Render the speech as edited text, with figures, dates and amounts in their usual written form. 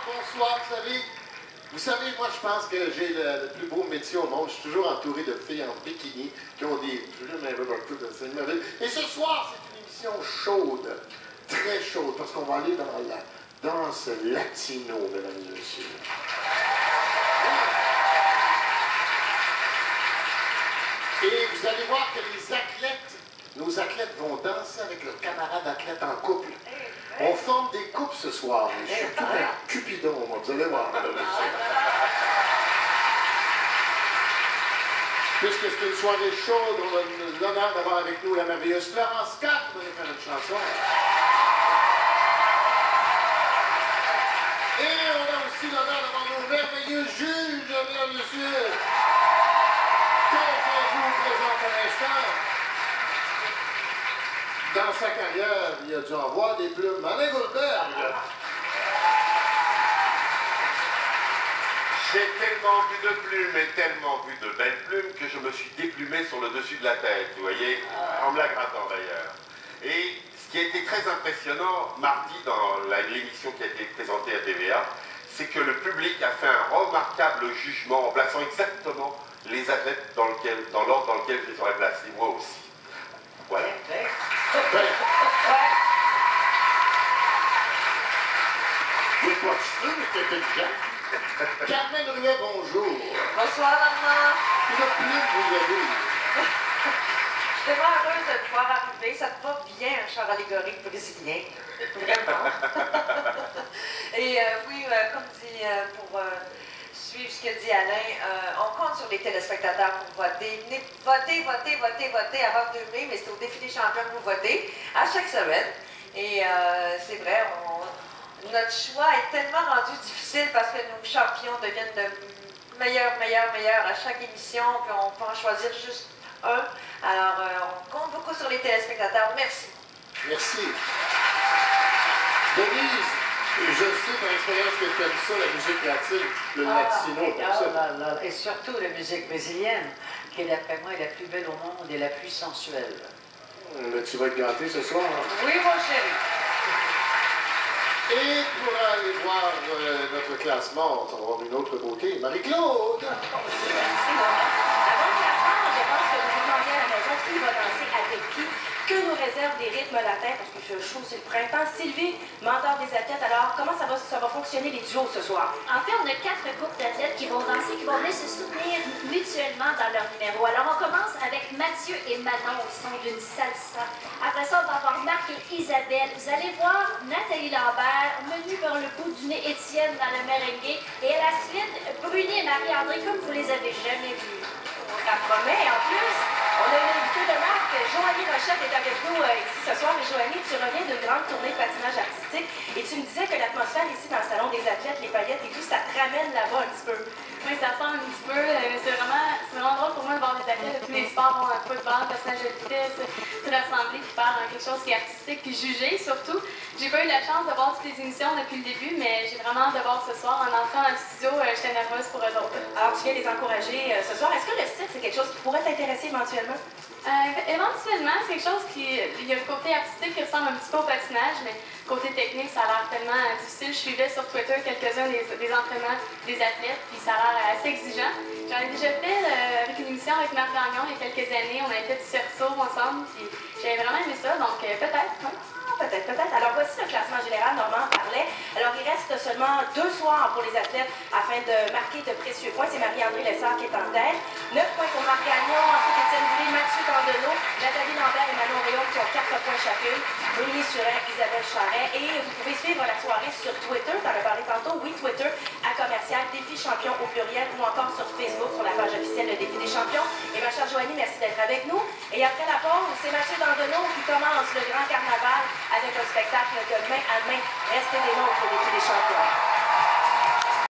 bonsoir, vous savez, moi je pense que j'ai le plus beau métier au monde. Je suis toujours entouré de filles en bikini qui ont des plumes un peu partout dans cette merveille. Et ce soir, c'est une émission chaude, très chaude, parce qu'on va aller dans la danse latino, mesdames et messieurs. Et vous allez voir que nos athlètes vont danser avec leurs camarades athlètes en couple. On forme des couples ce soir. Je suis tout un cupidon, moi. Vous allez voir. Puisque c'est une soirée chaude, on a l'honneur d'avoir avec nous la merveilleuse Florence Scott qui va nous faire une chanson. Et on a aussi l'honneur d'avoir nos merveilleux juges, mesdames et messieurs. Qu'on vous présente à l'instant. Dans sa carrière, il a dû en voir des plumes. Alain Goldberg! J'ai tellement vu de plumes et tellement vu de belles plumes que je me suis déplumé sur le dessus de la tête, vous voyez, en me la grattant d'ailleurs. Et ce qui a été très impressionnant mardi dans l'émission qui a été présentée à TVA, c'est que le public a fait un remarquable jugement en plaçant exactement les athlètes dans l'ordre dans lequel je les aurais placés, moi aussi. Voilà. Vous êtes pas cheveux, mais c'est intelligent. Carmen Ruet, bonjour. Bonsoir, maman. Quelle plume vous avez? Je suis tellement heureuse de pouvoir arriver. Ça te va bien, un char allégorique brésilien. Vraiment. Et oui, comme dit, pour suivre ce que dit Alain, on compte sur les téléspectateurs pour voter. Venez voter avant le 2 mai, mais c'est au défi des champions que vous votez à chaque semaine. Et c'est vrai, notre choix est tellement rendu difficile parce que nos champions deviennent de meilleurs à chaque émission, puis on peut en choisir juste un. Alors, on compte beaucoup sur les téléspectateurs. Merci. Merci. Denise, je sais par expérience que tu aimes ça, la musique latine, le latino, comme ça. Et surtout la musique brésilienne, qui est d'après moi la plus belle au monde et la plus sensuelle. Tu vas être gâté ce soir. Hein? Oui, mon chéri. Et pour aller voir notre classement, on va voir une autre beauté. Marie-Claude! Merci, Laurent. Avant le classement, je pense que vous vous demandez à la maison qui va danser avec qui, que nous réserve des rythmes latins, parce que je suis chaud, c'est le printemps. Sylvie, mentor des athlètes, alors comment ça va fonctionner les duos ce soir? En fait, on a 4 groupes d'athlètes qui vont danser, qui vont venir se soutenir mutuellement dans leur numéro. Alors, on commence avec Mathieu et Manon au son d'une salsa. Après ça, on va avoir Marc et Isabelle. Vous allez voir Nathalie Lambert, menue par le bout du nez Étienne dans le merengue. Et à la suite, Bruni et Marie-André, comme vous les avez jamais vus. Ça promet, en plus, on a une invitée de marque, Joanie Rochette est avec nous ici ce soir. Et Joanie, tu reviens d'une grande tournée de patinage artistique et tu me disais que l'atmosphère ici dans le salon des athlètes, les paillettes et tout, ça te ramène là-bas un petit peu. Oui, ça ressemble un petit peu. C'est vraiment drôle pour moi de voir les athlètes de tous les sports, football, patinage de vitesse, tout rassembler, puis faire quelque chose qui est artistique, puis jugé surtout. J'ai pas eu la chance de voir toutes les émissions depuis le début, mais j'ai vraiment hâte de voir ce soir. En entrant dans le studio, j'étais nerveuse pour eux autres. Alors, tu viens les encourager ce soir. Est-ce que le cirque, c'est quelque chose qui pourrait t'intéresser éventuellement? Éventuellement, c'est quelque chose qui... Il y a le côté artistique qui ressemble un petit peu au patinage, mais côté technique, ça a l'air tellement difficile. Je suivais sur Twitter quelques-uns des entraînements des athlètes, puis ça a l'air assez exigeant. J'en ai déjà fait avec une émission avec Marc Gagnon il y a quelques années. On avait fait du cerceau ensemble, puis j'avais vraiment aimé ça, donc peut-être. Ouais. Peut-être. Alors, voici le classement général. Normand parlait. Alors, il reste seulement 2 soirs pour les athlètes afin de marquer de précieux points. C'est Marie-André Lessard qui est en tête. 9 points pour Marc Gagnon, ensuite Étienne Boulay, Mathieu Dandelot, Nathalie Lambert et Manon Réaume qui ont 4 points chacune. Bruni Surin, Isabelle Charret. Et vous pouvez suivre la soirée sur Twitter. T'en as parlé tantôt. Oui, Twitter, à commercial, Défi Champion au pluriel, ou encore sur Facebook, sur la page officielle de Défi des Champions. Et ma chère Joanie, merci d'être avec nous. Et après la pause, c'est Mathieu Dandelot qui commence le grand carnaval avec un spectacle de main à main. Restez des nôtres au Défi des Champions.